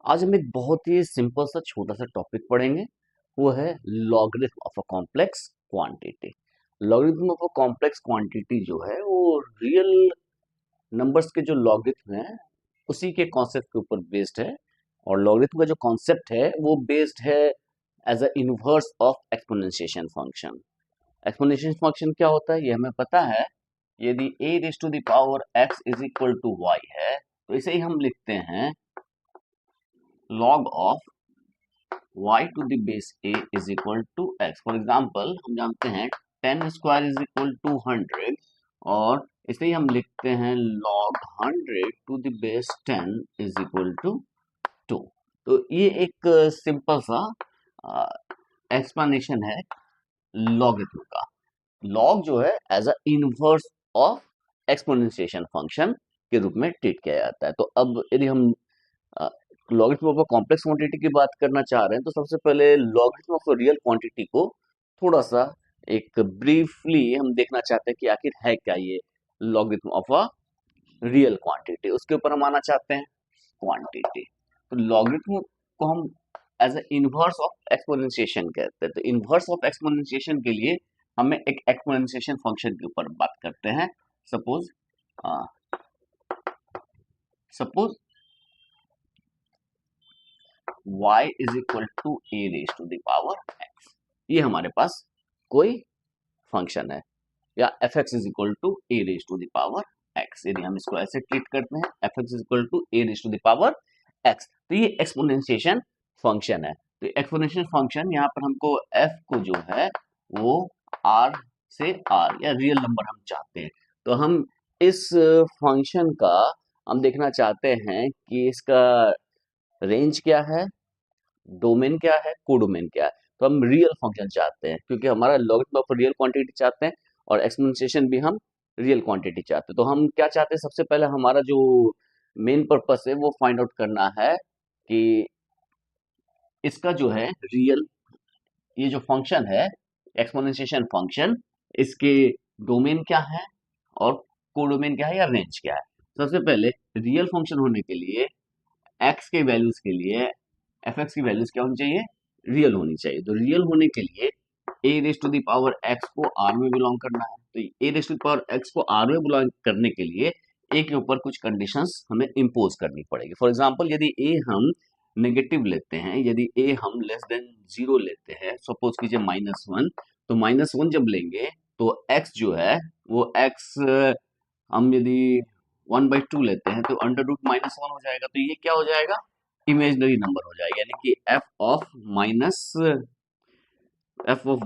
आज हम एक बहुत ही सिंपल सा छोटा सा टॉपिक पढ़ेंगे। वो है logarithm of a complex quantity. Logarithm of a complex quantity जो है वो रियल नंबर्स के जो लॉगरिथम है उसी के कॉन्सेप्ट के ऊपर बेस्ड है। और लॉगरिथम का जो कॉन्सेप्ट है वो बेस्ड है as a inverse of exponentiation function. Exponentiation function क्या होता है ये हमें पता है। यदि a raise to the power x is equal to y है तो इसे ही हम लिखते हैं log of y to the base a is equal to x। For example हम जानते हैं 10 स्क्वायर इज इक्वल टू 100 और इसे ही हम लिखते हैं log 100 to the base 10 is equal to 2। तो ये एक सिंपल सा एक्सप्लेनेशन है लॉगरिथम का। लॉग जो है as a inverse of exponentiation function के रूप में ट्रीट किया जाता है। तो अब यदि हम logarithm of a complex quantity की बात करना चाह रहे हैं तो सबसे पहले logarithm of a real quantity को थोड़ा सा एक ब्रीफली हम देखना चाहते हैं कि आखिर है क्या ये logarithm of a real quantity. उसके ऊपर हम आना चाहते हैं क्वांटिटी। तो लॉगरिथम को हम as a inverse of exponentiation कहते हैं। तो इनवर्स ऑफ एक्सपोनेंशिएशन के लिए हमें एक एक्सपोनेंशिएशन फंक्शन के ऊपर बात करते हैं। Suppose suppose y is equal to a raise to the power x। ये हमारे पास कोई फंक्शन है या fx is equal to a raise to the power x। यदि हम इसको ऐसे ट्रीट करते हैं fx is equal to a raise to the power x तो ये एक्सपोनेंशिएशन फंक्शन है। तो एक्सपोनेंशियल फंक्शन यहाँ पर हमको f को जो है वो r से r या रियल नंबर हम चाहते हैं। तो हम इस फंक्शन का हम देखना चाहते हैं कि इसका रेंज क्या है, डोमेन क्या है, कोडोमेन क्या है। तो हम रियल फंक्शन चाहते हैं क्योंकि हमारा लॉगरिथम ऑफ रियल क्वांटिटी चाहते हैं और एक्सपोनेंशिएशन भी हम रियल क्वांटिटी चाहते हैं। तो हम क्या चाहते हैं, सबसे पहले हमारा जो मेन पर्पस है वो फाइंड आउट करना है कि इसका जो है रियल ये जो फंक्शन है एक्सपोनेंशिएशन फंक्शन इसके डोमेन क्या है और कोडोमेन क्या है या रेंज क्या है। सबसे पहले रियल फंक्शन होने के लिए एक्स के वैल्यूज के लिए एफ एक्स की वैल्यूज क्या होनी चाहिए, रियल होनी चाहिए। तो रियल होने के लिए a raise to the power x को आर में बिलोंग करना है। तो a raise to the power x को आर में बिलोंग करने के लिए ए के ऊपर कुछ कंडीशंस हमें इम्पोज करनी पड़ेगी। फॉर एग्जांपल यदि ए हम नेगेटिव लेते हैं, यदि ए हम लेस देन जीरो लेते हैं, सपोज कीजिए -1, तो -1 जब लेंगे तो एक्स जो है वो एक्स हम यदि 1/2 लेते हैं तो अंडर रूट -1 हो जाएगा। तो ये क्या हो जाएगा, इमेजनरी नंबर हो जाएगा। यानी कि एफ ऑफ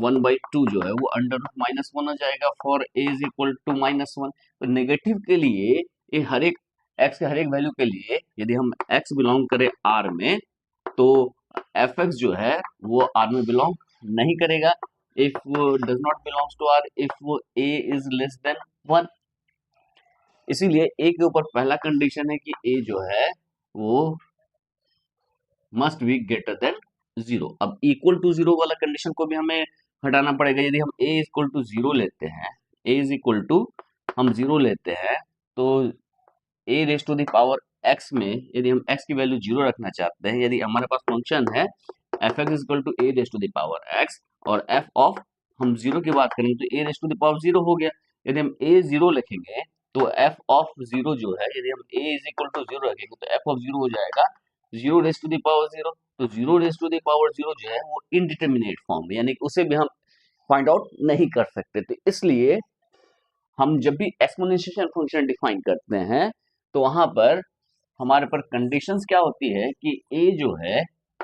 1/2 जो है वो अंडर रूट -1 हो जाएगा for A is equal to -1। तो नेगेटिव के लिए ये हर एक एक्स के हर एक वैल्यू के लिए यदि हम एक्स बिलोंग करें आर में तो एफ एक्स जो है वो आर में बिलोंग नहीं करेगा। If does not belongs to R if A is less than 1। इसीलिए ए के ऊपर पहला कंडीशन है कि ए जो है वो मस्ट बी ग्रेटर देन 0। अब इक्वल टू 0 वाला कंडीशन को भी हमें हटाना पड़ेगा। यदि हम a इक्वल टू 0 लेते हैं, a इज इक्वल टू हम 0 लेते हैं तो a raise to the power x में यदि हम x की वैल्यू 0 रखना चाहते हैं, यदि हमारे पास फंक्शन है F x equal to a raise to the power x और f ऑफ हम 0 की बात करेंगे तो a raise to the power 0 हो गया। यदि हम a 0 लिखेंगे तो f ऑफ 0 जो है, यदि हम a इज इक्वल टू 0 रखेंगे तो f ऑफ 0 हो जाएगा 0 रेज टू द पावर 0। तो 0 रेज टू द पावर 0 जो है वो इनडिटर्मिनेट फॉर्म है, यानी कि उसे भी हम फाइंड आउट नहीं कर सकते। तो इसलिए हम जब भी एक्सपोनेंशियल फंक्शन डिफाइन करते हैं तो वहां पर हमारे पर कंडीशंस क्या होती है कि a जो है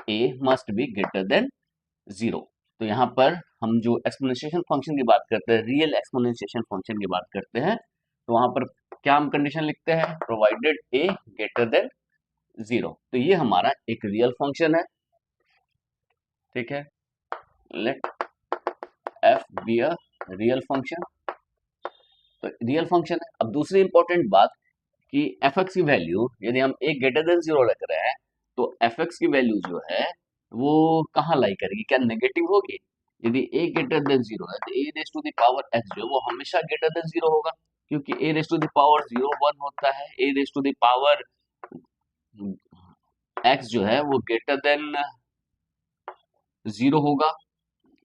a must be greater than 0। तो यहाँ पर हम जो एक्सपोनेंशियल फंक्शन की बात करते हैं, रियल एक्सपोनेंशियल फंक्शन की बात करते हैं, तो वहां पर क्या हम कंडीशन लिखते हैं, प्रोवाइडेड a ग्रेटर देन 0। तो ये हमारा एक रियल फंक्शन है। ठीक है, let f be a real function. तो रियल फंक्शन है। अब दूसरी इंपॉर्टेंट बात कि एफ एक्स की वैल्यू यदि हम एक ग्रेटर देन 0 रख रहे हैं तो एफ एक्स की वैल्यू जो है वो कहाँ लाई करेगी, क्या नेगेटिव होगी। यदि ए ग्रेटर देन 0 है तो a raise to the power x जो है वो हमेशा ग्रेटर देन 0 होगा, क्योंकि a raise to the power 0 1 होता है, a raise to the power x जो है वो ग्रेटर देन 0 होगा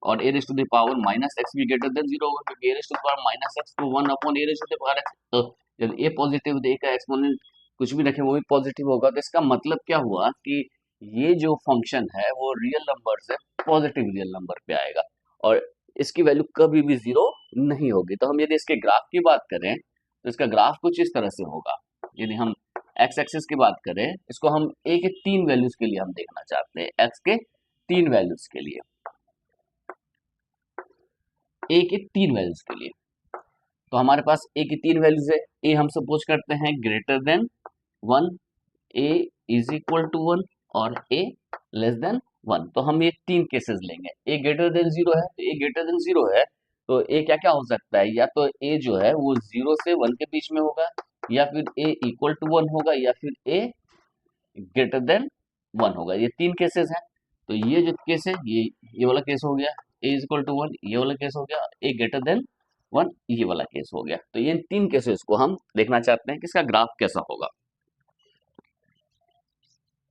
और a raise to the power minus x भी ग्रेटर देन 0 होगा, क्योंकि a raise to the power minus x तो 1 upon a raise to the power x. तो जब ए पॉजिटिव ए का एक्सपोनेंट कुछ भी रखे वो भी पॉजिटिव होगा, तो इसका मतलब क्या हुआ कि ये जो फंक्शन है वो रियल नंबर से पॉजिटिव रियल नंबर पे आएगा और इसकी वैल्यू कभी भी 0 नहीं होगी। तो हम यदि इसके ग्राफ की बात करें तो इसका ग्राफ कुछ इस तरह से होगा। यदि हम एक्स एक्सिस की बात करें, इसको हम ए के 3 वैल्यूज के लिए हम देखना चाहते हैं, एक्स के 3 वैल्यूज के लिए, ए के 3 वैल्यूज के लिए। तो हमारे पास ए की 3 वैल्यूज है। ए हम सपोज करते हैं greater than 1, A is equal to 1 और ए लेस देन 1। तो हम ये 3 केसेस लेंगे। ए ग्रेटर देन 0 है, तो ए ग्रेटर देन 0 है तो ए क्या क्या हो सकता है, या तो ए जो है वो 0 से 1 के बीच में होगा, या फिर ए इक्वल टू 1 होगा, या फिर ए ग्रेटर देन 1 होगा। ये 3 केसेस हैं। तो ये जो केस है ये वाला केस हो गया, ए इज इक्वल टू 1 ये वाला केस हो गया, ए ग्रेटर देन 1 ये वाला केस हो गया। तो ये 3 केसेस को हम देखना चाहते हैं कि इसका ग्राफ कैसा होगा।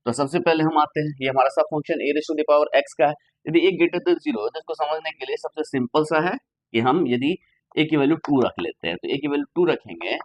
तो सबसे पहले हम आते हैं, ये हमारा सब function A raise to the power x का है। यदि ए ग्रेटर देन 0 है तो इसको समझने के लिए सबसे सिंपल सा है कि हम यदि ए की वैल्यू 2 रख लेते हैं, तो ए की वैल्यू 2 रखेंगे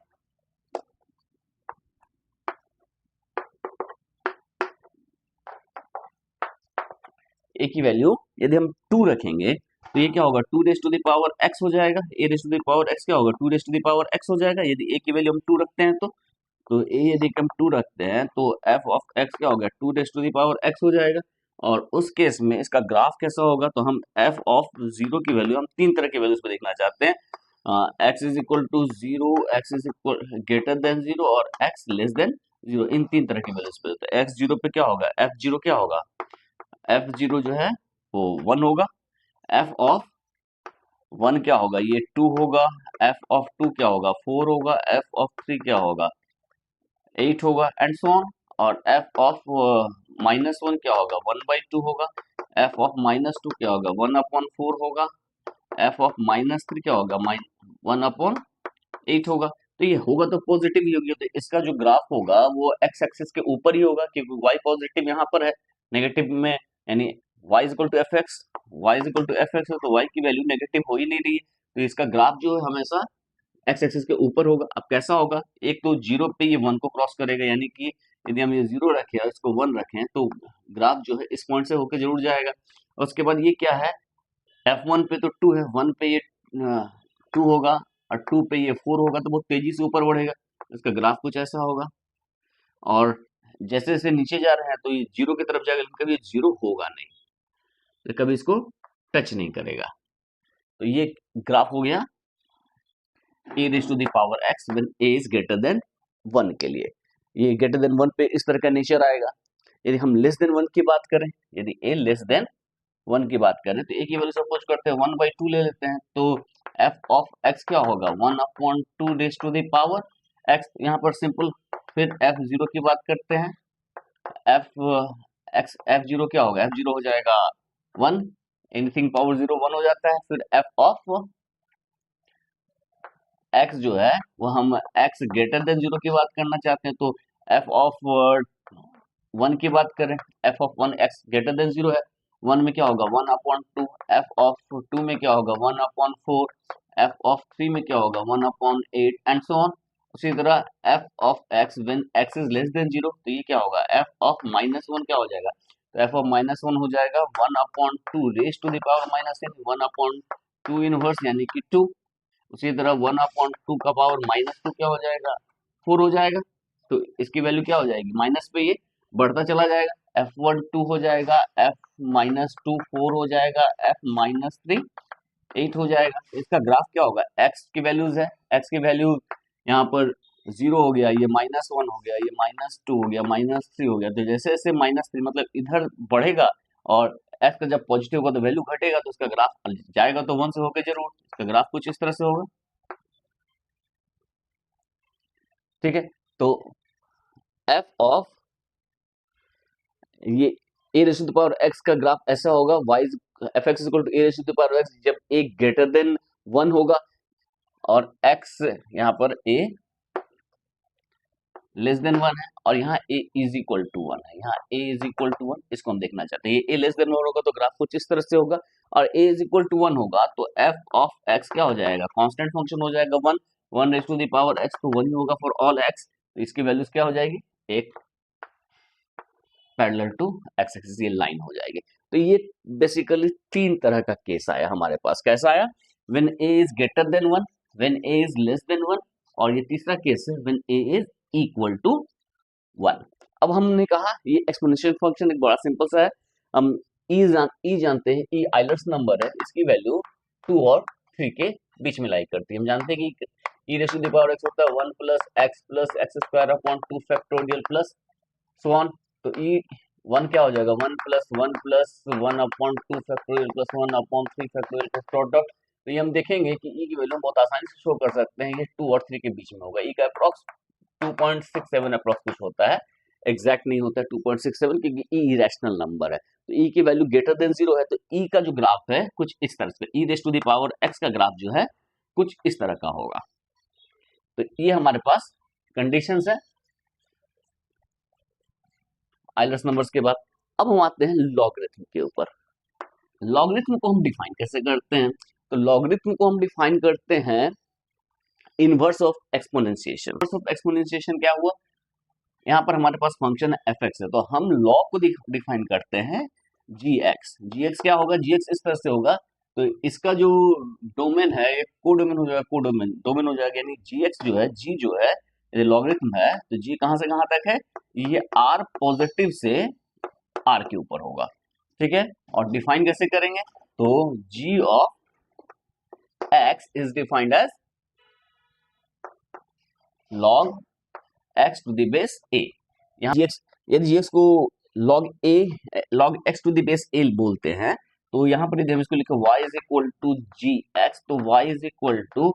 ए की वैल्यू यदि हम 2 रखेंगे तो ये क्या होगा, 2 raise to the power x हो जाएगा। A raise to the power x क्या होगा, 2 raise to the power x हो जाएगा यदि ए की वैल्यू हम 2 रखते हैं। तो ए यदि हम 2 रखते हैं तो एफ ऑफ एक्स क्या होगा, 2 raise to the power x हो जाएगा। और उस केस में इसका ग्राफ कैसा होगा, तो हम एफ ऑफ 0 की वैल्यू हम 3 तरह की वैल्यूज पे देखना चाहते हैं। X is equal to 0, x is equal greater than 0 और एक्स लेस देन 0। इन 3 तरह की वैल्यूज पे। तो एक्स 0 पे क्या होगा, एफ 0 क्या होगा, एफ 0 जो है वो 1 होगा। एफ ऑफ 1 क्या होगा, ये 2 होगा। एफ ऑफ 2 क्या होगा, 4 होगा। एफ ऑफ 3 क्या होगा, 8 होगा एंड सो ऑन। और एफ ऑफ -1 क्या होगा, 1/2 होगा। एफ ऑफ -2 क्या होगा, 1/4 होगा। एफ ऑफ -3 क्या होगा, 1/8 होगा। तो ये होगा तो पॉजिटिव ही होगी। तो इसका जो ग्राफ होगा वो एक्स एक्सिस के ऊपर ही होगा, क्योंकि वाई पॉजिटिव यहाँ पर है, नेगेटिव में यानी y is equal to f x, y is equal to f x है, तो y की वैल्यू नेगेटिव हो ही नहीं रही है। तो इसका ग्राफ जो है हमेशा एक्स एक्सिस के ऊपर होगा। अब कैसा होगा, एक तो 0 पे ये 1 को क्रॉस करेगा, यानी कि यदि हम ये 0 रखें और इसको 1 रखें तो ग्राफ जो है इस पॉइंट से होकर जरूर जाएगा। और उसके बाद ये क्या है, F1 पे तो 2 है, 1 पे ये 2 होगा और 2 पे ये 4 होगा, तो बहुत तेजी से ऊपर बढ़ेगा। इसका ग्राफ कुछ ऐसा होगा। और जैसे जैसे नीचे जा रहे हैं तो ये 0 की तरफ जाएगा, लेकिन कभी 0 होगा नहीं, तो कभी इसको टच नहीं करेगा। तो ये ग्राफ हो गया a raise to the power x when a is greater than 1 के लिए। ये ग्रेटर देन 1 पे इस तरह का नेचर आएगा। यदि हम लेस देन 1 की बात करें, यदि ए लेस देन 1 की बात करें तो ए की वैल्यू सपोज करते हैं 1/2 ले लेते हैं। तो एफ ऑफ एक्स क्या होगा, 1/2 raise to the power x, यहाँ पर सिंपल। फिर एफ 0 की बात करते हैं, एफ एक्स एफ 0 क्या होगा, एफ 0 हो जाएगा 1, एनीथिंग पावर 0 1 हो जाता है। फिर एफ ऑफ एक्स जो है वो हम एक्स ग्रेटर देन 0 की बात करना चाहते हैं, तो एफ ऑफ 1 की बात करें, F of 1 x greater than 0 है, 1 में क्या होगा 1/2। एफ ऑफ 2 में क्या होगा 1/4। एफ ऑफ 3 में क्या होगा 1/8 एंड सो ऑन। उसी तरह F of x when x is less then 0, तो ये क्या होगा, एफ ऑफ -1 क्या हो जाएगा, तो एफ ऑफ -1 हो जाएगा 1/2 raise to the power -n, 1/2 inverse यानी कि 2। उसी तरह 1/2 का पावर -2 क्या हो जाएगा, 4 हो जाएगा। तो इसकी वैल्यू क्या हो जाएगी, माइनस पे ये बढ़ता चला जाएगा। F1 2 हो जाएगा, F-2 4 हो जाएगा, F-3 8 हो जाएगा। तो इसका ग्राफ क्या होगा, x की वैल्यूज है, x की वैल्यू यहाँ पर 0 हो गया, ये -1 हो गया, ये -2 हो गया, -3 हो गया। तो जैसे जैसे -3 मतलब इधर बढ़ेगा और एक्स का जब पॉजिटिव होगा तो वैल्यू घटेगा, तो इसका ग्राफ जाएगा तो 1 से होकर जरूर। इसका ग्राफ कुछ इस तरह से होगा, ठीक है। तो एफ ऑफ ये a raise to the power x का ग्राफ ऐसा होगा, y f x equal to a raise to the power x जब ए ग्रेटर देन 1 होगा और x यहाँ पर a लेस देन 1 है और यहाँ a इज इक्वल टू 1 है, यहाँ a इज इक्वल टू 1, इसको हम देखना चाहते हैं। ये a लेस देन 1 होगा तो ग्राफ कुछ इस तरह से होगा, और a इज इक्वल टू 1 होगा तो f ऑफ x क्या हो जाएगा, कांस्टेंट फंक्शन हो जाएगा 1 raise to the power x, तो 1 ही होगा फॉर ऑल x, तो इसकी वैल्यूज क्या हो जाएगी, एक पैरेलल टू x एक्सिस ये लाइन हो जाएगी। तो ये बेसिकली तीन तरह का केस आया हमारे पास। कैसा आया, when a is greater than 1, when a is less than 1, और ये तीसरा केस है when a is equal to 1। अब हमने कहा ये एक्सपोनेंशियल फंक्शन एक बड़ा सिंपल सा है, हम ई जानते हैं, ई आइलर्स नंबर है, इसकी वैल्यू 2 और 3 के बीच में लाई करती है। हम जानते हैं कि e raise to the power x होता है 1 plus x square upon 2 factorial plus so on. तो ई 1 क्या हो जाएगा, 1 plus 1 upon 2 factorial plus 1 upon 3 factorial का प्रोडक्ट। तो ये हम देखेंगे कि ई की वैल्यू हम बहुत आसानी से शो कर सकते हैं, ये 2 और 3 के बीच में होगा। ई का अप्रॉक्स 2.67 अप्रॉक्स कुछ होता है, एग्जैक्ट नहीं होता है 2.67, क्योंकि ई इरेशनल नंबर है। तो ई की वैल्यू ग्रेटर देन 0 है, तो ई का जो ग्राफ है कुछ इस तरह से, e raise to the power x का ग्राफ जो है कुछ इस तरह का होगा। तो ये हमारे पास कंडीशंस है आइलर्स नंबर्स के बाद। अब हम आते हैं लॉगरिथम के ऊपर। लॉगरिथम को हम डिफाइन कैसे करते हैं, तो लॉगरिथम को हम डिफाइन करते हैं inverse of exponentiation. Inverse of exponentiation क्या हुआ, यहाँ पर हमारे पास फंक्शन fx है, तो हम लॉग को डिफाइन करते हैं gx। gx क्या होगा, gx इस तरह से होगा, तो इसका जो डोमेन है ये कोडोमेन हो जाएगा, डोमेन हो जाएगा, यानी gx जो है, g जो है ये लॉगरिथम है, तो g कहां से कहां तक है, ये r पॉजिटिव से r के ऊपर होगा, ठीक है। और डिफाइन कैसे करेंगे, तो g of x is defined as log x to the base a। यहाँ gx, यदि gx को log x to the base a बोलते हैं, तो यहाँ पर यदि हम इसको लिखे y is equal to gx, तो y is equal to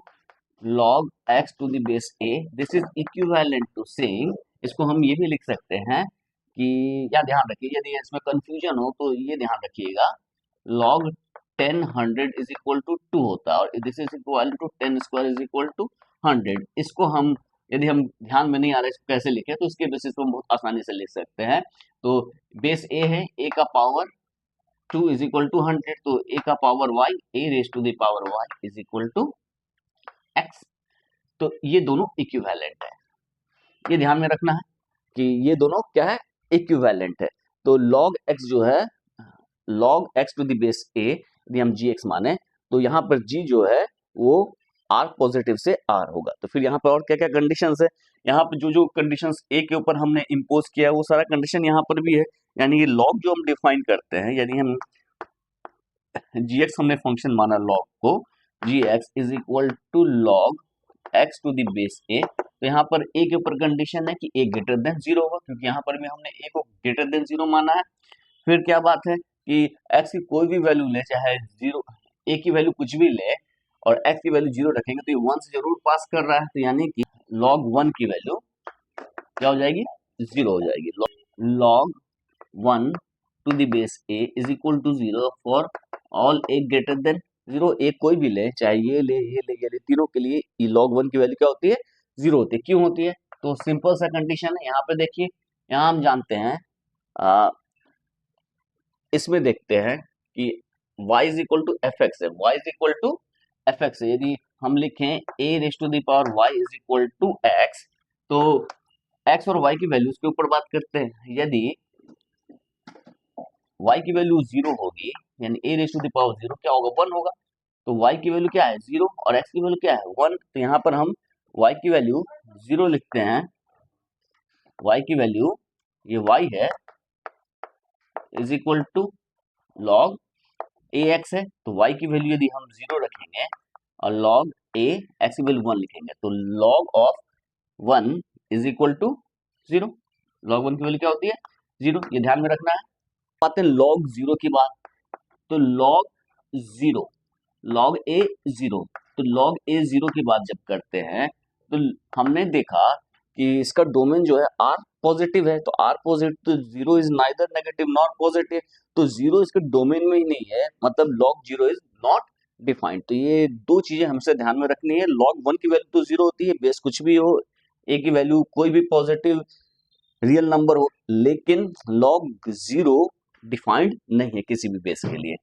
log x to the base a। This is equivalent to saying, इसको हम ये भी लिख सकते हैं कि, या ध्यान रखिए यदि इसमें कंफ्यूजन हो तो ये ध्यान रखिएगा, log 10 100 इज इक्वल टू 2 होता है, और this is equal to 10 square is equal to 100। इसको हम यदि हम ध्यान में नहीं आ रहा है इसको कैसे लिखें, तो इसके बेसिस पर हम बहुत आसानी से लिख सकते हैं। तो बेस a है, a का पावर 2 इज इक्वल टू 100, तो a का power y, a raise to the power y is equal to x। तो ये दोनों इक्विवेलेंट है, ये ध्यान में रखना है कि ये दोनों क्या है, इक्विवेलेंट है। तो log x जो है, log x to the base a, यदि हम gx माने, तो यहाँ पर g जो है वो r पॉजिटिव से r होगा। तो फिर यहाँ पर और क्या क्या कंडीशंस है, यहाँ पर जो कंडीशंस a के ऊपर हमने इम्पोज किया है वो सारा कंडीशन यहाँ पर भी है। यानी ये log जो हम डिफाइन करते हैं, यानी हम gx हमने फंक्शन माना log को, gx is equal to log x to the base a। तो यहाँ पर a के ऊपर कंडीशन है कि a ग्रेटर देन 0 होगा, क्योंकि यहाँ पर भी हमने a को ग्रेटर देन 0 माना है। फिर क्या बात है कि x की कोई भी वैल्यू ले, चाहे 0, a की वैल्यू कुछ भी ले और x की वैल्यू 0 रखेंगे तो ये 1 से जरूर पास कर रहा है, तो यानी कि log 1 की वैल्यू क्या हो जाएगी, 0 हो जाएगी। log 1 to the base a is equal to 0 for all a greater than 0। a कोई भी ले, चाहे ये ले, ये ले, तीनों के लिए ये log 1 की वैल्यू क्या होती है, 0 होती है। क्यों होती है, तो सिंपल सा कंडीशन है। यहाँ पे देखिए, यहाँ हम जानते हैं, इसमें देखते हैं कि y is equal to f x है, y is equal to f x है। यदि हम लिखें a raise to the power y is equal to x, तो x और y की वैल्यूज के ऊपर बात करते हैं। यदि y की वैल्यू 0 होगी, यानी a raise to the power 0 क्या होगा, 1 होगा। तो y की वैल्यू क्या है, 0, और x की वैल्यू क्या है, 1। तो यहाँ पर हम y की वैल्यू 0 लिखते हैं, y की वैल्यू ये y है is equal to log ax है, तो y की वैल्यू यदि हम 0 रखेंगे और log a x की वैल्यू 1 लिखेंगे, तो log of 1 is equal to 0। log 1 की वैल्यू क्या होती है, 0, ये ध्यान में रखना है। आते हैं log 0 की बात, तो log 0, log a 0, तो log a 0 की बात जब करते हैं तो हमने देखा कि इसका डोमेन जो है r पॉजिटिव है, तो r पॉजिटिव, तो 0 is neither negative not positive, तो 0 इसके डोमेन में ही नहीं है, मतलब log 0 इज नॉट डिफाइंड। तो ये दो चीजें हमसे ध्यान में रखनी है, log 1 की वैल्यू तो 0 होती है, बेस कुछ भी हो, ए की वैल्यू कोई भी पॉजिटिव रियल नंबर हो, लेकिन log 0 डिफाइंड नहीं है किसी भी बेस के लिए।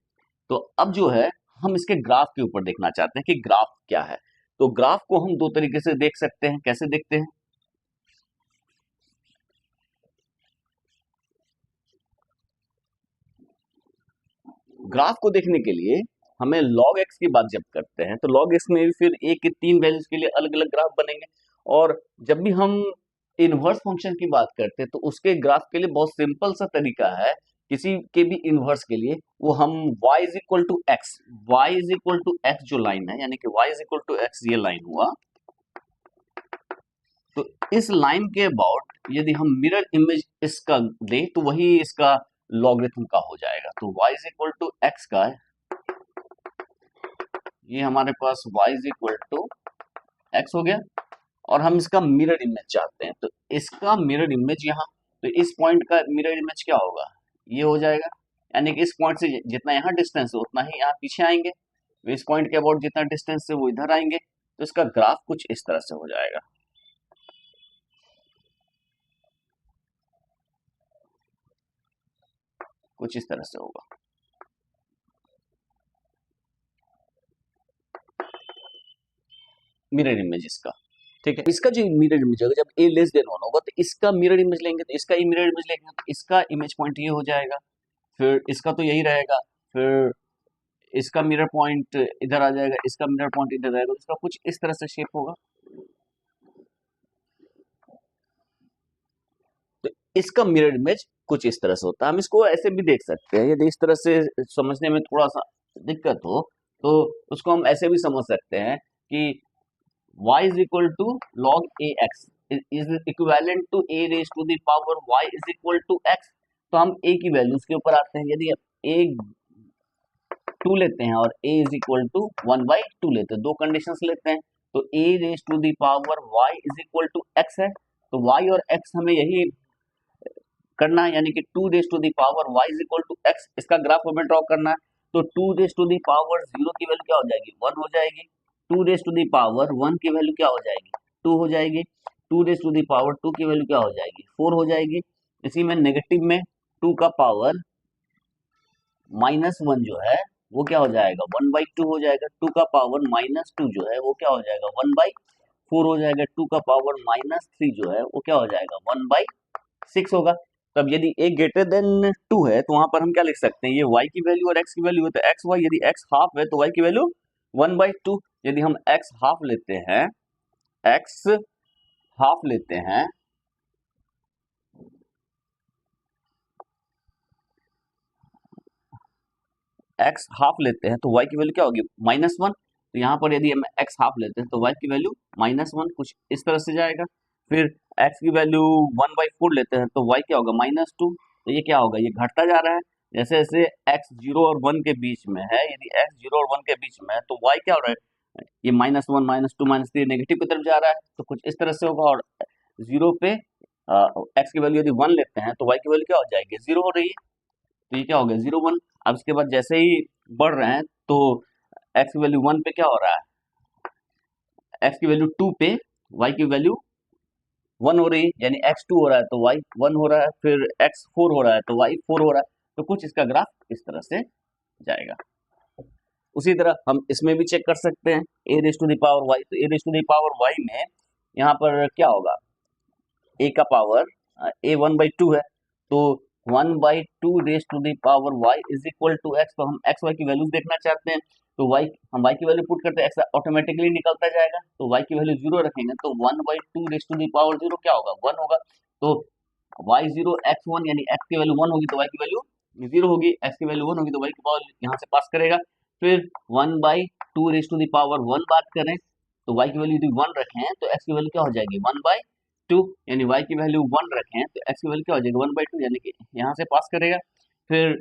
तो अब जो है हम इसके ग्राफ के ऊपर देखना चाहते हैं कि ग्राफ क्या है। तो ग्राफ को हम दो तरीके से देख सकते हैं। कैसे देखते हैं? ग्राफ को देखने के लिए हमें log x की बात जब करते हैं तो log x में भी फिर a के 3 वैल्यूज के लिए अलग अलग ग्राफ बनेंगे। और जब भी हम इनवर्स फंक्शन की बात करते हैं तो उसके ग्राफ के लिए बहुत सिंपल सा तरीका है। किसी के भी इनवर्स के लिए वो हम y is equal to x, y is equal to x जो लाइन है, यानी कि y is equal to x ये लाइन हुआ, तो इस लाइन के अबाउट यदि हम मिरर इमेज इसका दें तो वही इसका लॉगरिथम का हो जाएगा। तो y is equal to x का है, ये हमारे पास y is equal to x हो गया। और हम इसका मिरर इमेज चाहते हैं, तो इसका मिरर इमेज यहाँ, तो इस पॉइंट का मिरर इमेज क्या होगा? ये हो जाएगा, यानी कि इस पॉइंट से जितना यहाँ डिस्टेंस है उतना ही यहाँ पीछे आएंगे, तो इस पॉइंट के अबाउट जितना डिस्टेंस है वो इधर आएंगे, तो इसका ग्राफ कुछ इस तरह से हो जाएगा। कुछ इस तरह से होगा। मिरर इमेज इसका, ठीक है। इसका जो मिरर इमेज होगा जब a लेस देन 1 होगा तो इसका मिरर इमेज लेंगे, तो इसका मिरर इमेज लेंगे तो इसका इमेज पॉइंट ये हो जाएगा, फिर इसका तो यही रहेगा, फिर इसका मिरर पॉइंट इधर आ जाएगा, इसका मिरर पॉइंट इधर आएगा, तो इसका कुछ इस तरह से शेप होगा। तो इसका मिरर इमेज कुछ इस तरह से होता है। हम इसको ऐसे भी देख सकते हैं, यदि इस तरह से समझने में थोड़ा सा दिक्कत हो तो उसको हम ऐसे भी समझ सकते हैं कि y is equal to log ax is equivalent to a raised to the power y is equal to x। तो हम a की वैल्यूज के ऊपर आते हैं। यदि a 2 लेते हैं और a is equal to 1/2 लेते हैं, दो कंडीशंस लेते हैं, तो a raised to the power y is equal to x है, तो y और x हमें यही करना है, यानी कि 2 raised to the power y is equal to x, इसका ग्राफ हमें ड्रॉ करना है। तो 2 raised to the power 0 की वैल्यू क्या हो जाएगी? 1 हो जाएगी। 2 raised to the power 1 की वैल्यू क्या हो जाएगी? 2 हो जाएगी। 2 raised to the power 2 की वैल्यू क्या हो जाएगी? 4 हो जाएगी। इसी में नेगेटिव में 2 का पावर -1 जो है वो क्या हो जाएगा? 1/2 हो जाएगा। 2 का पावर -2 जो है वो क्या हो जाएगा? 1/4 हो जाएगा। 2 का पावर -3 जो है वो क्या हो जाएगा? 1/6 होगा। तब यदि a ग्रेटर देन 2 है तो वहां पर हम क्या लिख सकते हैं? ये y की वैल्यू और x की वैल्यू है, तो x y, यदि x हाफ है तो y की वैल्यू 1/2। यदि हम x हाफ लेते हैं, x हाफ लेते हैं, x हाफ लेते हैं तो y की वैल्यू क्या होगी? -1। तो यहाँ पर यदि हम x हाफ लेते हैं तो y की वैल्यू -1 कुछ इस तरह से जाएगा। फिर x की वैल्यू 1/4 लेते हैं तो y क्या होगा? -2। तो ये क्या होगा? ये घटता जा रहा है जैसे जैसे x 0 और 1 के बीच में है। यदि x 0 और 1 के बीच में है तो y क्या हो रहा है? ये -1 -2 -3 नेगेटिव की तरफ जा रहा है, तो कुछ इस तरह से होगा। और 0 पे x की वैल्यू यदि 1 लेते हैं तो y की वैल्यू क्या हो जाएगी? 0 हो रही है, तो ये क्या हो गया? 0 1। अब इसके बाद जैसे ही बढ़ रहे हैं तो x की वैल्यू 1 पे क्या हो रहा है? x की वैल्यू 2 पे y की वैल्यू 1 हो रही है, यानी x 2 हो रहा है तो y 1 हो रहा है, फिर x 4 हो रहा है तो y 4 हो रहा है। तो कुछ इसका ग्राफ इस तरह से जाएगा। उसी तरह हम इसमें भी चेक कर सकते हैं a raise to the power y। तो a raise to the power y में यहाँ पर क्या होगा? a का पावर a 1/2 है, तो 1/2 raise to the power y is equal to x। तो हम x y की वैल्यूज देखना चाहते हैं, तो हम y की वैल्यू पुट करते हैं, x ऑटोमेटिकली निकलता जाएगा, तो y की वैल्यू 0 रखेंगे तो 1/2 रेज टू द पावर 0 क्या होगा? 1 होगा। तो y0 x1, यानी x की वैल्यू 1 होगी तो y की वैल्यू 0 होगी, x की वैल्यू 1 होगी तो y की पावर यहाँ से पास करेगा। फिर 1/2 रेज टू द पावर 1 बात करें तो y की वैल्यू यदि 1 रखें तो x की वैल्यू क्या हो जाएगी? 1/2, यानी y की वैल्यू 1 रखें तो x की वैल्यू क्या हो जाएगी? 1/2, यानी कि यहाँ से पास करेगा। फिर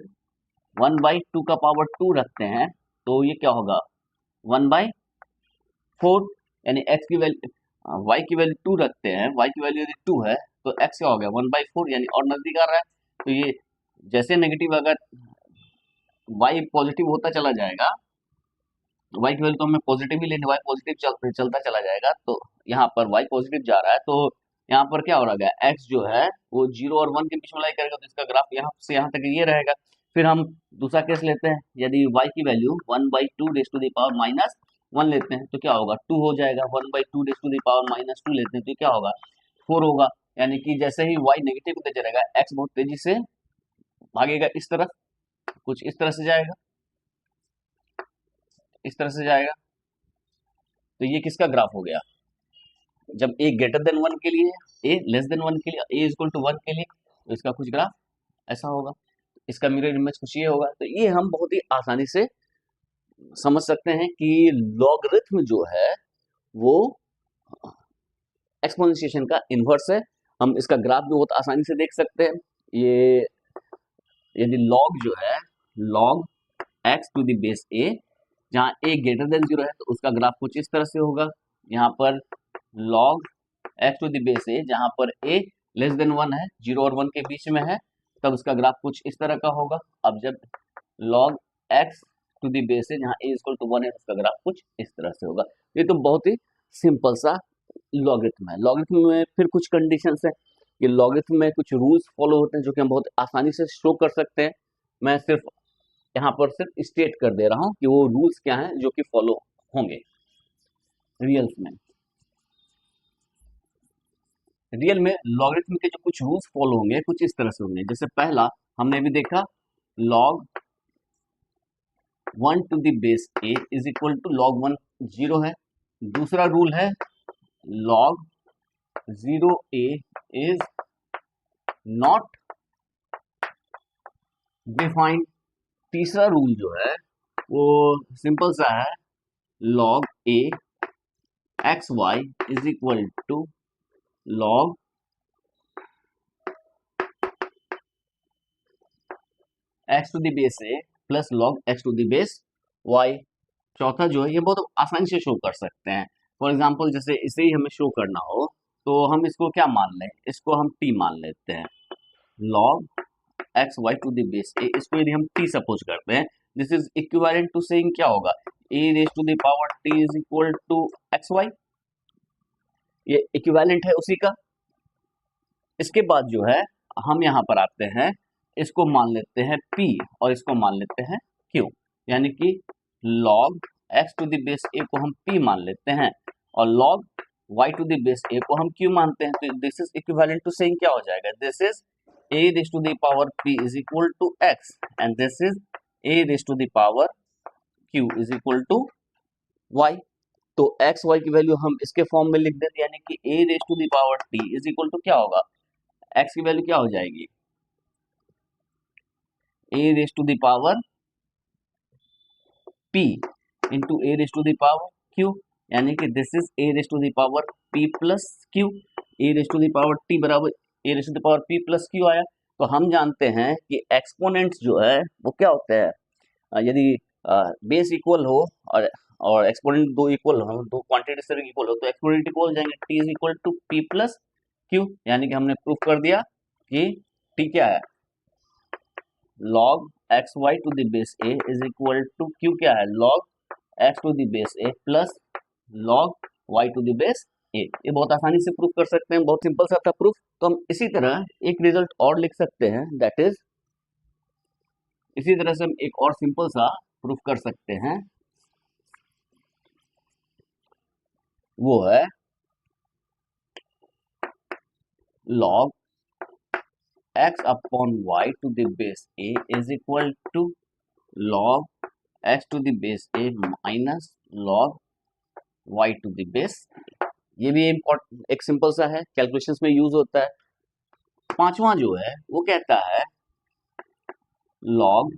1/2 का पावर 2 रखते हैं तो ये क्या होगा? 1/4, यानी x की वैल्यू y की वैल्यू 2 रखते हैं, y की वैल्यू यदि 2 है तो x क्या हो गया? 1/4, यानी और नजदीक आ रहा है। तो ये जैसे नेगेटिव, अगर y पॉजिटिव होता चला जाएगा y की वैल्यू तो हमें पॉजिटिव ही लेनी, y पॉजिटिव चलता चला जाएगा, तो यहाँ पर y पॉजिटिव जा रहा है, तो यहाँ पर क्या हो रहा है, x जो है वो 0 और 1 के बीच में लाई करेगा, तो इसका ग्राफ यहाँ से यहाँ तक ये रहेगा। फिर हम दूसरा केस लेते हैं, यदि y की value 1/2 raise to the power minus 1 लेते हैं तो क्या होगा, 2 हो जाएगा। 1/2 raise to the power minus 2 लेते हैं तो क्या होगा, 4 होगा। यानी कि जैसे ही y नेगेटिव होते जाएगा, x बहुत तेजी से भागेगा इस तरफ, कुछ इस तरह से जाएगा, इस तरह से जाएगा। तो ये किसका ग्राफ हो गया, जब a ग्रेटर देन 1 के लिए, a लेस देन 1 के लिए, a इक्वल टू 1 के लिए, तो इसका कुछ ग्राफ ऐसा होगा, इसका मिरर इमेज कुछ ये होगा। तो ये हम बहुत ही आसानी से समझ सकते हैं कि लॉगरिथम जो है वो एक्सपोनेंशिएशन का इन्वर्स है। हम इसका ग्राफ भी बहुत आसानी से देख सकते हैं। ये यदि लॉग जो है, log x to the base a, जहाँ a ग्रेटर देन 0 है तो उसका ग्राफ कुछ इस तरह से होगा। यहाँ पर log x to the base a, जहाँ पर a लेस देन 1 है, 0 और 1 के बीच में है, तब उसका ग्राफ कुछ इस तरह का होगा। अब जब log x to the base a, जहाँ a इक्वल टू 1 है, उसका ग्राफ कुछ इस तरह से होगा। ये तो बहुत ही सिंपल सा लॉगरिथम है। लॉगरिथम में फिर कुछ कंडीशंस है, ये लॉगरिथम में कुछ रूल्स फॉलो होते हैं जो कि हम बहुत आसानी से शो कर सकते हैं। मैं सिर्फ यहाँ पर सिर्फ स्टेट कर दे रहा हूँ कि वो रूल्स क्या हैं जो कि फॉलो होंगे रियल्स में। रियल में लॉगरिथम के जो कुछ रूल्स फॉलो होंगे कुछ इस तरह से होंगे। जैसे पहला हमने भी देखा, log 1 to the base a is equal to log 1 0 है। दूसरा रूल है log 0a is not defined. तीसरा रूल जो है वो सिंपल सा है, log a x y is equal to log x to the base a plus log x to the base y। चौथा जो है ये बहुत आसानी से शो कर सकते हैं। फॉर एग्जाम्पल जैसे इसे ही हमें शो करना हो तो हम इसको क्या मान लें, इसको हम t मान लेते हैं, log x y to the base a, इसको यदि हम t सपोज करते हैं, this is equivalent to saying क्या होगा, a raise to the power t is equal to x y. ये इक्विवेलेंट है उसी का। इसके बाद जो है हम यहाँ पर आते हैं, इसको मान लेते हैं p और इसको मान लेते हैं q, यानी कि log x to the base a को हम p मान लेते हैं और log y to the base a को हम q मानते हैं। तो this is equivalent to saying क्या हो जाएगा, this is a raise to the power p is equal to x and this is a raise to the power q is equal to y। तो x y की value हम इसके form में लिख देते, यानी कि a raise to the power t is equal to क्या होगा, x की वैल्यू क्या हो जाएगी, a raise to the power p into a raise to the power q, यानी कि this is a raise to the power p plus q। a raise to the power t बराबर a raise to the power p plus q आया। तो हम जानते हैं कि exponents जो है वो क्या होते हैं, यदि बेस इक्वल हो और एक्सपोनेंट दो इक्वल हो, दो क्वांटिटी से इक्वल हो, तो एक्सपोनेंट इक्वल हो जाएंगे, t is equal to p plus q। यानी कि हमने प्रूफ कर दिया कि t क्या है, log x y to the base a is equal to q क्या है, log x to the base a plus log y to the base a। ये बहुत आसानी से प्रूफ कर सकते हैं, बहुत सिंपल सा था प्रूफ। तो हम इसी तरह एक रिजल्ट और लिख सकते हैं, दैट इज इसी तरह से हम एक और सिंपल सा प्रूफ कर सकते हैं, वो है log x upon y to the base a is equal to log x to the base a minus log y to the base. ये भी एक सिंपल सा है, कैलकुलेशंस में यूज होता है। पांचवा जो है वो कहता है log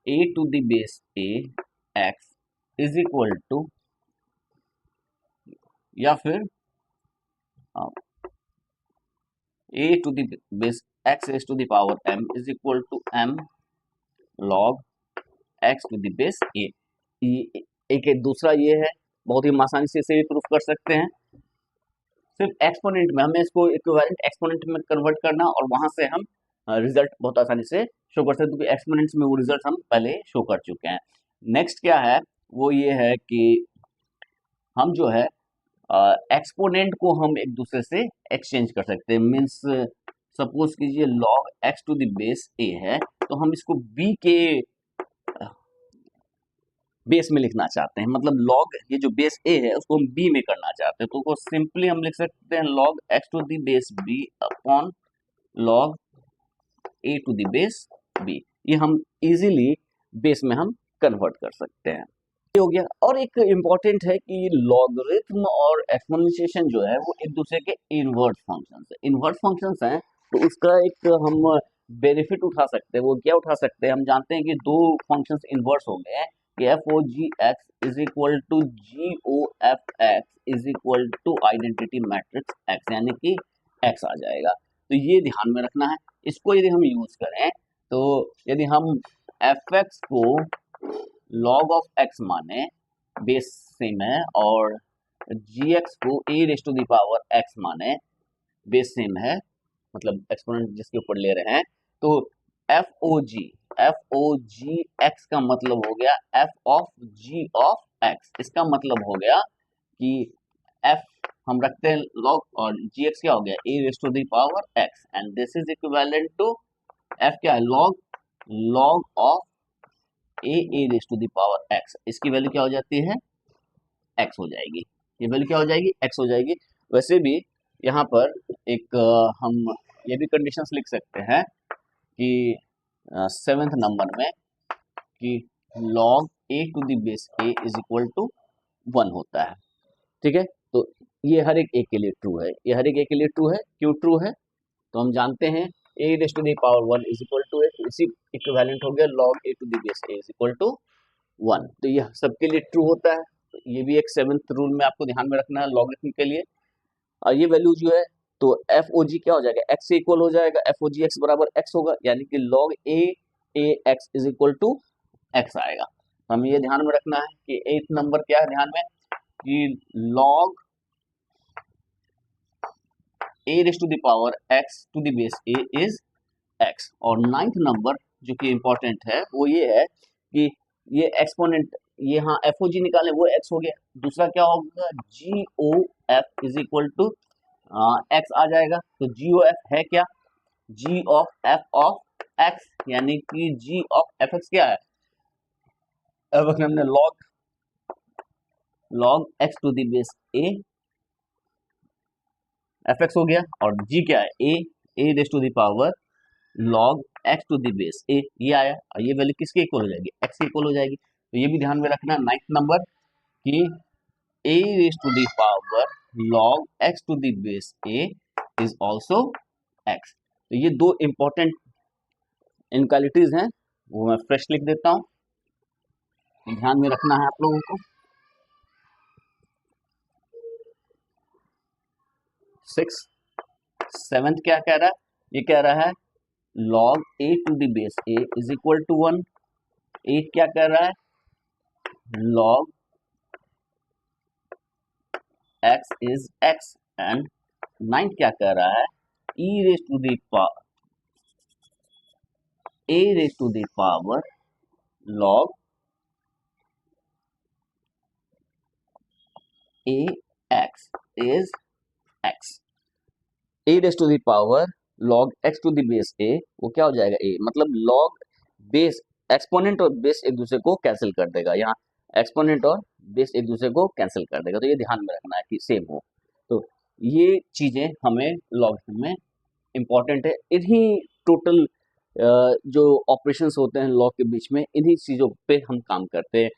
a to the base a x is equal to, या फिर a to the base x raise to the power m is equal to m log x to the base a। एक दूसरा ये है, बहुत ही आसानी से इसे भी प्रूफ कर सकते हैं। सिर्फ एक्सपोनेंट में हमें इसको इक्विवेलेंट एक्सपोनेंट में कन्वर्ट करना और वहां से हम रिजल्ट बहुत आसानी से शो कर सकते हैं, क्योंकि एक्सपोनेंट्स में वो रिजल्ट हम पहले शो कर चुके हैं। नेक्स्ट क्या है, वो ये है कि हम जो है एक्सपोनेंट को हम एक दूसरे से एक्सचेंज कर सकते हैं। मीन्स सपोज कीजिए log x to the base a है, तो हम इसको b के बेस में लिखना चाहते हैं, मतलब log ये जो बेस a है उसको हम b में करना चाहते हैं, तो उसको सिंपली हम लिख सकते हैं log x to the base b upon log a to the base b। ये हम इजीली बेस में हम कन्वर्ट कर सकते हैं। ये हो गया। और एक इम्पॉर्टेंट है कि लॉगरिथम और एक्सपोनेंशिएशन जो है वो एक दूसरे के इनवर्स फंक्शंस है। इनवर्स फंक्शंस हैं तो उसका एक हम बेनिफिट उठा सकते हैं। वो क्या उठा सकते हैं, हम जानते हैं कि दो फंक्शंस इनवर्स हो गए हैं कि f o g x is equal to g o f x is equal to identity matrix x, यानी कि एक्स आ जाएगा। तो ये ध्यान में रखना है। इसको यदि हम यूज करें तो यदि हम एफ एक्स को log ऑफ x माने, बेस सेम है, और gx को a raise to the power x माने, बेस सेम है, मतलब एक्सपोनेंट जिसके ऊपर ले रहे हैं, तो एफ ओ जी एक्स का मतलब हो गया f of g of x। इसका मतलब हो गया कि f हम रखते हैं log और gx क्या हो गया a raise to the power x, and this is equivalent to f क्या है log of a raise to the power x। इसकी वैल्यू क्या हो जाती है, x हो जाएगी। ये वैल्यू क्या हो जाएगी, x हो जाएगी। वैसे भी यहाँ पर एक हम ये भी कंडीशंस लिख सकते हैं कि 7th नंबर में कि log a to the base a is equal to 1 होता है। ठीक है, तो ये हर एक a के लिए ट्रू है, ये हर एक a के लिए ट्रू है। क्यों ट्रू है, तो हम जानते हैं a raise to the power 1 is equal to a, तो इसी इक्विवेलेंट हो गया log a to the base a is equal to 1। तो ये सबके लिए ट्रू होता है। तो ये भी एक 7th रूल में आपको ध्यान में रखना है लॉगरिथम के लिए। और ये वैल्यू जो है तो एफ ओ जी क्या हो जाएगा, एक्स से इक्वल हो जाएगा, एफ ओ जी एक्स बराबर एक्स होगा, यानी कि log a x is equal to x आएगा। तो हमें ये ध्यान में रखना है कि 8th नंबर क्या है ध्यान में, कि log a raise to the power x to the base a is x. और 9th नंबर जो कि इंपॉर्टेंट है वो ये है कि ये एक्सपोनेंट, ये हाँ एफ ओ जी निकाले वो एक्स हो गया। दूसरा क्या होगा, g o f is equal to x आ जाएगा। तो जी ओ एफ है क्या, जी ऑफ एक्स, यानी कि जी ऑफ एफ एक्स क्या है, अब हमने log x to the base A F x हो गया, और जी क्या है a raise to the power log x to the base a, ये आया। और ये वैल्यू किसके इक्वल हो जाएगी, x के इक्वल हो जाएगी। तो ये भी ध्यान में रखना 9th नंबर कि a raise to the power log x to the base a is also x। तो ये दो इंपॉर्टेंट इनक्वालिटीज हैं, वो मैं फ्रेश लिख देता हूं, ध्यान में रखना है आप लोगों को। 6 7th क्या कह रहा है, ये कह रहा है log a to the base a is equal to 1। 8 क्या कह रहा है, log x is x, and 9 क्या कह रहा है, e raise to the power a raise to the power log a x is x। a raise to the power log x to the base a, वो क्या हो जाएगा a, मतलब log base, exponent और बेस एक दूसरे को cancel कर देगा, यहाँ एक्सपोनेंट और बेस एक दूसरे को कैंसिल कर देगा। तो ये ध्यान में रखना है कि सेम हो। तो ये चीजें हमें लॉगरिथम में इंपॉर्टेंट है। इन्हीं टोटल जो ऑपरेशंस होते हैं लॉग के बीच में, इन्हीं चीजों पे हम काम करते हैं।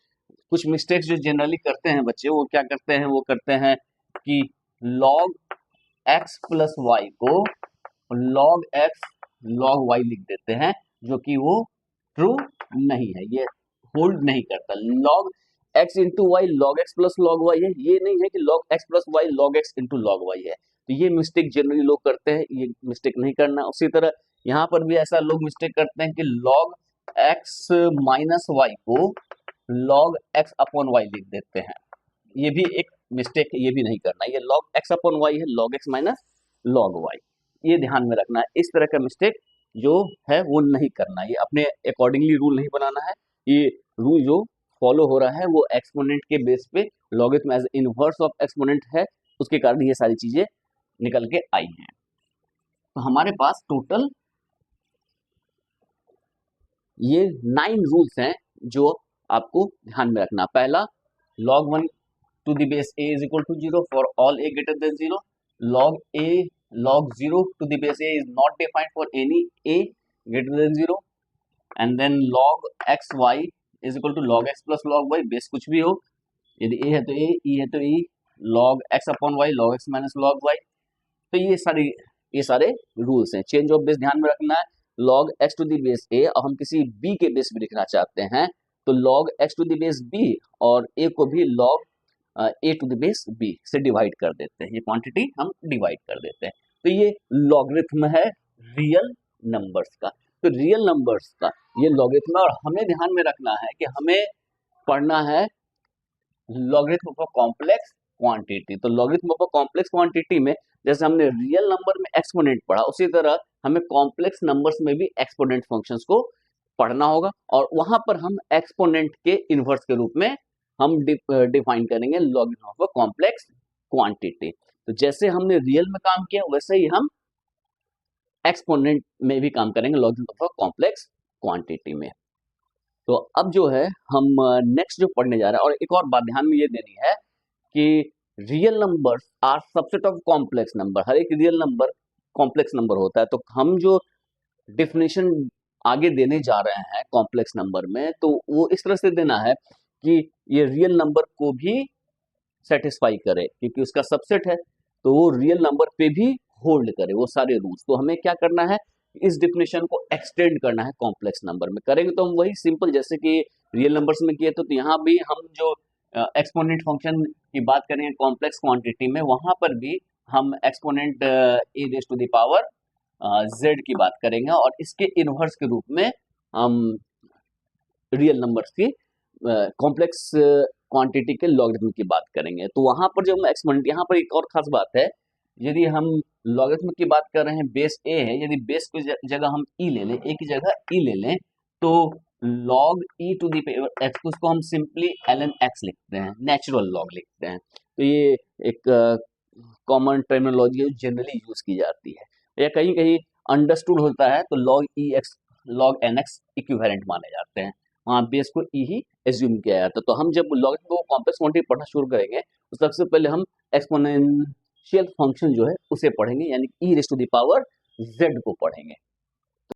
कुछ मिस्टेक्स जो जनरली करते हैं बच्चे, वो क्या करते हैं, वो करते हैं कि log x प्लस वाई को log x log y लिख देते हैं, जो कि वो ट्रू नहीं है, ये होल्ड नहीं करता। log x into y log x plus log y है, ये नहीं है कि log x plus y log x into log y है। तो ये मिस्टेक जनरली लोग करते हैं, ये मिस्टेक नहीं करना। उसी तरह यहाँ पर भी ऐसा लोग मिस्टेक करते हैं कि log x माइनस वाई को log x अपॉन वाई लिख देते हैं, ये भी एक मिस्टेक है, ये भी नहीं करना। ये log x अपॉन वाई है, log x minus log y, ये ध्यान में रखना है। इस तरह का मिस्टेक जो है वो नहीं करना, ये अपने अकॉर्डिंगली रूल नहीं बनाना है। ये रूल जो फॉलो हो रहा है वो एक्सपोनेंट के बेस पे logarithm as inverse of exponent है, उसके कारण ये सारी चीजें निकल के आई हैं। तो हमारे पास टोटल ये 9 रूल्स हैं जो आपको ध्यान में रखना। पहला, log 1 to the base a is equal to 0 for all a greater than 0. log 0 to the base a is not defined for any a greater than 0. And then log x y is equal to log x plus log y, base कुछ भी हो, यदि a है तो a, e है तो e, log x upon y, log x minus log y। तो ये सारे रूल्स हैं। चेंज ऑफ बेस ध्यान में रखना है, log x to the base a और हम किसी b के बेस पे लिखना चाहते हैं तो log x to the base b और a को भी log a to the base b से डिवाइड कर देते हैं, ये क्वांटिटी हम डिवाइड कर देते हैं। तो ये लॉगरिथम है रियल नंबर्स का। तो रियल नंबर्स का ये लॉगरिथम है और हमें ध्यान में रखना है कि हमें पढ़ना है logarithm of a complex quantity. तो logarithm of a complex quantity में जैसे हमने रियल नंबर में एक्सपोनेंट पढ़ा, उसी तरह हमें कॉम्प्लेक्स नंबर्स में भी एक्सपोनेंट फंक्शंस को पढ़ना होगा और वहां पर हम एक्सपोनेंट के इनवर्स के रूप में हम डिफाइन करेंगे logarithm of a complex quantity. तो जैसे हमने रियल में काम किया वैसे ही हम एक्सपोनेंट में भी काम करेंगे logarithm of a complex quantity में। तो अब जो है हम नेक्स्ट जो पढ़ने जा रहे हैं, और एक और बात ध्यान में ये देनी है कि real numbers are subset of complex number. हर एक रियल नंबर कॉम्प्लेक्स नंबर होता है। तो हम जो डिफिनेशन आगे देने जा रहे हैं कॉम्प्लेक्स नंबर में, तो वो इस तरह से देना है कि ये रियल नंबर को भी सेटिस्फाई करे, क्योंकि उसका सबसेट है तो वो रियल नंबर पे भी होल्ड करे वो सारे रूल्स। तो हमें क्या करना है, इस डिफिनेशन को एक्सटेंड करना है कॉम्प्लेक्स नंबर में। करेंगे तो हम वही सिंपल जैसे कि रियल नंबर्स में किए तो यहाँ भी हम जो एक्सपोनेंट फंक्शन की बात करेंगे कॉम्प्लेक्स क्वांटिटी में, वहां पर भी हम exponent a raise to the power z की बात करेंगे और इसके इनवर्स के रूप में हम रियल नंबर्स की कॉम्प्लेक्स क्वांटिटी के लॉगरिथम की बात करेंगे। तो वहां पर जब हम एक्सपोनेंट, यहाँ पर एक और खास बात है, यदि हम लॉगरिथम की बात कर रहे हैं, बेस a है, यदि बेस की जगह हम e ले लें, a की जगह e ले लें, तो log e to the power x, उसको हम सिंपली ln x लिखते हैं, नेचुरल लॉग लिखते हैं। तो ये एक कॉमन टर्मिनोलॉजी है, जनरली यूज की जाती है, या कहीं कहीं अंडरस्टूड होता है तो log e x log n x equivalent माने जाते हैं, वहाँ बेस को e ही एज्यूम किया जाता है। तो हम जब लॉगरिथम को कॉम्प्लेक्स क्वांटिटी पढ़ना शुरू करेंगे तो सबसे पहले हम एक्सपोनेंशियल फंक्शन जो है उसे पढ़ेंगे, यानी e raise to the power z को पढ़ेंगे।